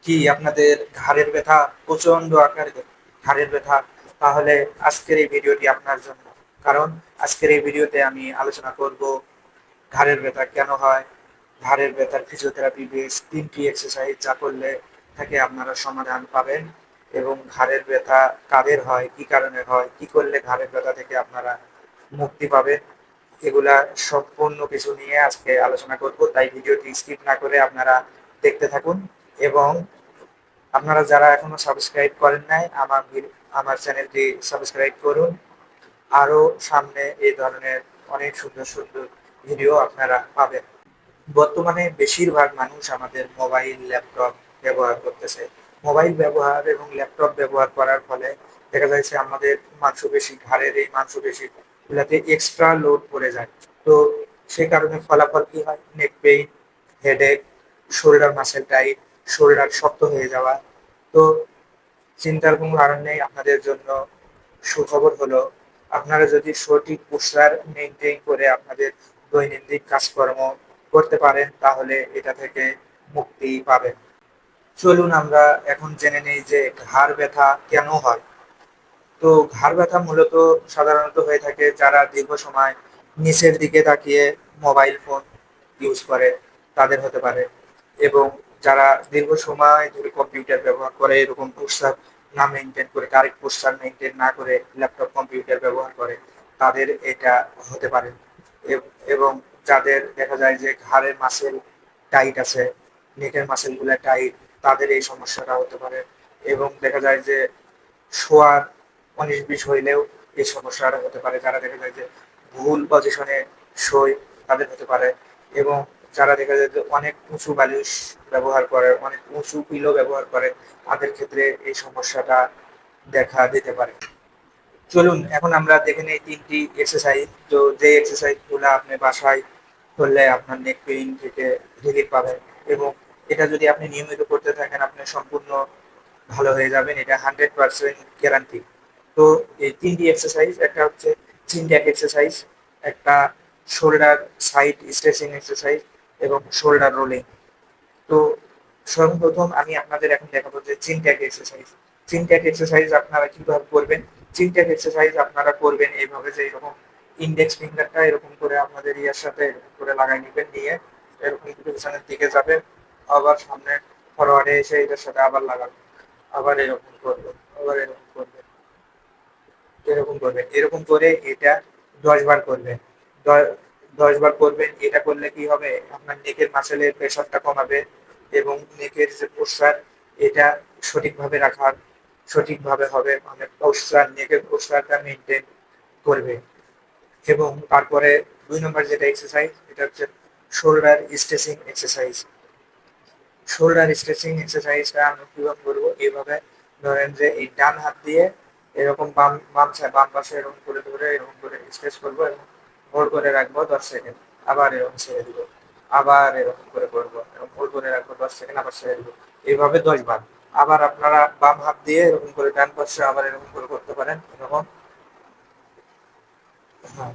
কি আপনাদের ঘাড়ের ব্যথা প্রচন্ড আকারে ঘাড়ের ব্যথা? তাহলে আজকের এই ভিডিওটি আপনার জন্য। কারণ আজকের এই ভিডিওতে আমি আলোচনা করব ঘাড়ের ব্যথা কেন হয়, ঘাড়ের ব্যথার ফিজিওথেরাপি বেস 3টি এক্সারসাইজ যা করলে থেকে আপনারা সমাধান পাবেন, এবং ঘাড়ের ব্যথা কাদের হয়, কি কারণে হয়, কি করলে ঘাড়ের ব্যথা থেকে আপনারা মুক্তি পাবেন, এগুলা সম্পূর্ণ কিছু নিয়ে আজকে আলোচনা করব। তাই ভিডিওটি স্কিপ না করে আপনারা দেখতে থাকুন। এবং আপনারা যারা এখনো সাবস্ক্রাইব করেন নাই, আমার চ্যানেলটি সাবস্ক্রাইব করুন। আরো সামনে এই ধরনের অনেক সুন্দর সুন্দর ভিডিও আপনারা পাবেন। বর্তমানে বেশিরভাগ মানুষ আমাদের মোবাইল ল্যাপটপ ব্যবহার করতেছে। মোবাইল ব্যবহার এবং ল্যাপটপ ব্যবহার করার ফলে দেখা যাচ্ছে আমাদের মাংসপেশি, ঘাড়ের এই মাংসপেশি গুলাতে এক্সট্রা লোড পড়ে যায়। তো সে কারণে ফলাফল কি হয়? নেক pain, headache, shoulder muscle tight, shoulder শক্ত হয়ে যাওয়া। তো চিন্তার কোনো কারণ নেই। আপনাদের জন্য সুখবর হলো, আপনারা যদি সঠিক পোস্টার মেনটেন করে আপনাদের দৈনন্দিন কাজকর্ম করতে পারেন তাহলে এটা থেকে মুক্তি পাবেন। চলুন আমরা এখন জেনে নেই যে ঘাড় ব্যথা কেন হয়। তো ঘাড় ব্যথা মূলত সাধারণত হয়ে থাকে যারা দীর্ঘ সময় নিচের দিকে তাকিয়ে মোবাইল ফোন ইউজ করে, তাদের হতে পারে। এবং যারা দীর্ঘ সময় ধরে কম্পিউটার ব্যবহার করে, এরকম পোস্টার না মেনটেন করে, কারেক্ট পোস্টার মেনটেন না করে ল্যাপটপ কম্পিউটার ব্যবহার করে, তাদের এটা হতে পারে। এবং যাদের দেখা যায় যে ঘাড়ের মাসেল টাইট আছে, নেকের মাসেলগুলো টাইট, তাদের এই সমস্যাটা হতে পারে। এবং দেখা যায় যে শোয়ার 19-20 হইলেও এই সমস্যাটা হতে পারে। যারা দেখা যায় যে ভুল পজিশনে শোয়, তাদের হতে পারে। এবং যারা দেখা যায় যে অনেক উঁচু বালিশ ব্যবহার করে, অনেক উঁচু পিলো ব্যবহার করে, তাদের ক্ষেত্রে এই সমস্যাটা দেখা দিতে পারে। চলুন এখন আমরা দেখে নেই 3টি এক্সারসাইজ। তো যে এক্সারসাইজ গুলো আপনি বাসায় করলে আপনার নেক পেইন থেকে রিলিফ পাবেন, এবং এটা যদি আপনি নিয়মিত করতে থাকেন আপনি সম্পূর্ণ ভালো হয়ে যাবেন, এটা 100% গ্যারান্টি। তো এই 3টি এক্সারসাইজ, একটা হচ্ছে চিন ট্যাক এক্সারসাইজ, একটা শোল্ডার সাইড স্ট্রেচিং এক্সারসাইজ, এবং শোল্ডার রোলিং। তো সর্বপ্রথম আমি আপনাদের এখন দেখাবো যে চিন ট্যাগ এক্সারসাইজ। চিন ট্যাগ এক্সারসাইজ আপনারা কিভাবে করবেন? চিন ট্যাগ এক্সারসাইজ আপনারা করবেন এইভাবে যে এরকম ইন্ডেক্স ফিঙ্গারটা এরকম করে আপনাদের ইয়ার সাথে এরকম করে লাগাই নেবেন, নিয়ে এরকম পিছনের দিকে যাবেন, আবার সামনে ফরওয়ার্ডে এসে এটার সাথে আবার লাগাবেন, আবার এরকম করবেন, আবার এরকম করবেন, এরকম করবেন, এরকম করে এটা 10 বার করবেন। 10 বার করবেন। এটা করলে কি হবে? আপনার নেকের মাসেলের প্রেশারটা কমাবে, এবং নেকের যে পোস্টার, এটা সঠিকভাবে রাখার সঠিকভাবে হবে, মানে পোস্টার, নেকের পোস্টারটা মেনটেন করবে। এবং তারপরে 2 নম্বর যেটা এক্সারসাইজ, এটা হচ্ছে shoulder stretching exercise. Shoulder stretching এক্সারসাইজটা আমরা কিভাবে করবো? এইভাবে ধরেন যে এই ডান হাত দিয়ে এরকম বাম পাশে এরকম করে ধরে এরকম করে স্ট্রেচ করবো, এবং হোল্ড করে রাখবো 10 সেকেন্ড, আবার এরকম ছেড়ে দিব, আবার এরকম করে করবো, এরকম হোল্ড করে রাখবো 10 সেকেন্ড, আবার ছেড়ে দিব, এইভাবে 10 বার। আবার আপনারা বাম হাত দিয়ে এরকম করে ডান পাশে আবার এরকম করে করতে পারেন, এরকম। হ্যাঁ,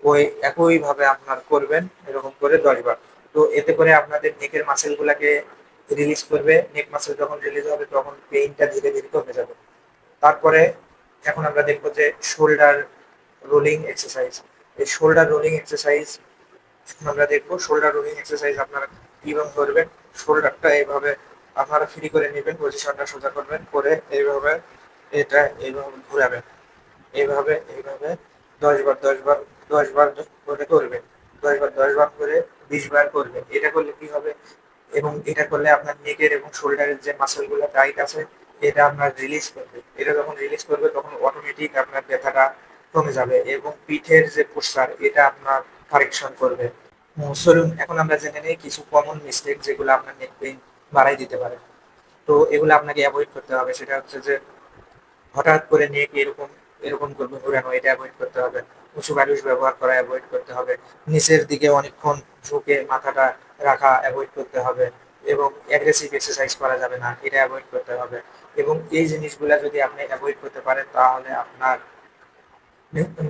ওই একই ভাবে আপনার করবেন এরকম করে 10 বার। তো এতে করে আপনাদের নেকের মাসেল গুলাকে রিলিজ করবে। নেক মাসেল যখন রিলিজ হবে তখন পেইনটা ধীরে ধীরে কমে যাবে। তারপরে এখন আমরা দেখবো যে শোল্ডার রোলিং এক্সারসাইজ। এই শোল্ডার রোলিং এক্সারসাইজ আমরা দেখবো। শোল্ডার রোলিং এক্সারসাইজ আপনারা কিভাবে করবেন? শোল্ডারটা এইভাবে আপনারা ফ্রি করে নেবেন, পজিশনটা সোজা করবেন, করে এইভাবে এটা এইভাবে ঘুরাবেন, এইভাবে এইভাবে 10 বার 10 বার 10 বার করে করবেন। 10 বার 10 বার করে 20 বার করবেন। এটা করলে কি হবে? এবং এটা করলে আপনার নেকের এবং শোল্ডারের যে মাসেলগুলো টাইট আছে, এটা আপনার রিলিজ করবে। এটা যখন রিলিজ করবে তখন অটোমেটিক আপনার ব্যথাটা কমে যাবে, এবং পিঠের যে পোস্টার এটা আপনার কারেকশন করবে। চলুন এখন আমরা জেনে নিই কিছু কমন মিস্টেক যেগুলো আপনার নেক পেইন বাড়াই দিতে পারে। তো এগুলো আপনাকে অ্যাভয়েড করতে হবে। সেটা হচ্ছে যে হঠাৎ করে নেক এরকম এরকম করবে ঘোরানো, এটা অ্যাভয়েড করতে হবে। উঁচু বালিশ ব্যবহার করা অ্যাভয়েড করতে হবে। নিচের দিকে অনেকক্ষণ ঝুঁকে মাথাটা রাখা অ্যাভয়েড করতে হবে। এবং অ্যাগ্রেসিভ এক্সারসাইজ করা যাবে না, এটা অ্যাভয়েড করতে হবে। এবং এই জিনিসগুলা যদি আপনি অ্যাভয়েড করতে পারেন তাহলে আপনার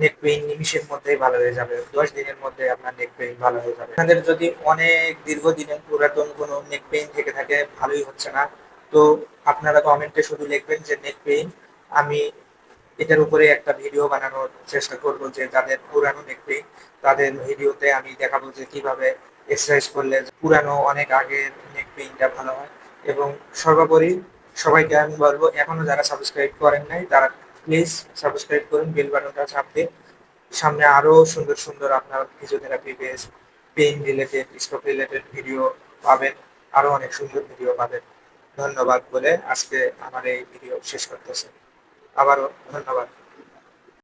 নেক পেইন নিমিষের মধ্যেই ভালো হয়ে যাবে। 10 দিনের মধ্যে আপনার নেক পেইন ভালো হয়ে যাবে। আপনাদের যদি অনেক দীর্ঘদিনের পুরাতন কোনো নেক পেইন থেকে থাকে, ভালোই হচ্ছে না, তো আপনারা কমেন্টে শুধু লিখবেন যে নেক পেইন। আমি এটার উপরে একটা ভিডিও বানানোর চেষ্টা করব, যে যাদের পুরানো নেক পেইন তাদের ভিডিওতে আমি দেখাবো যে কিভাবে এক্সারসাইজ করলে পুরানো অনেক আগের নেক পেইনটা ভালো হয়। এবং সর্বোপরি সবাইকে আমি বলবো, এখনো যারা সাবস্ক্রাইব করেন নাই তারা প্লিজ সাবস্ক্রাইব করুন, বেল বাটনটা চাপ দিয়ে। সামনে আরো সুন্দর সুন্দর আপনার physiotherapy base, pain related, stroke related video পাবেন, আরো অনেক সুন্দর ভিডিও পাবেন। ধন্যবাদ বলে আজকে আমার এই ভিডিও শেষ করতেছি। আবারও ধন্যবাদ।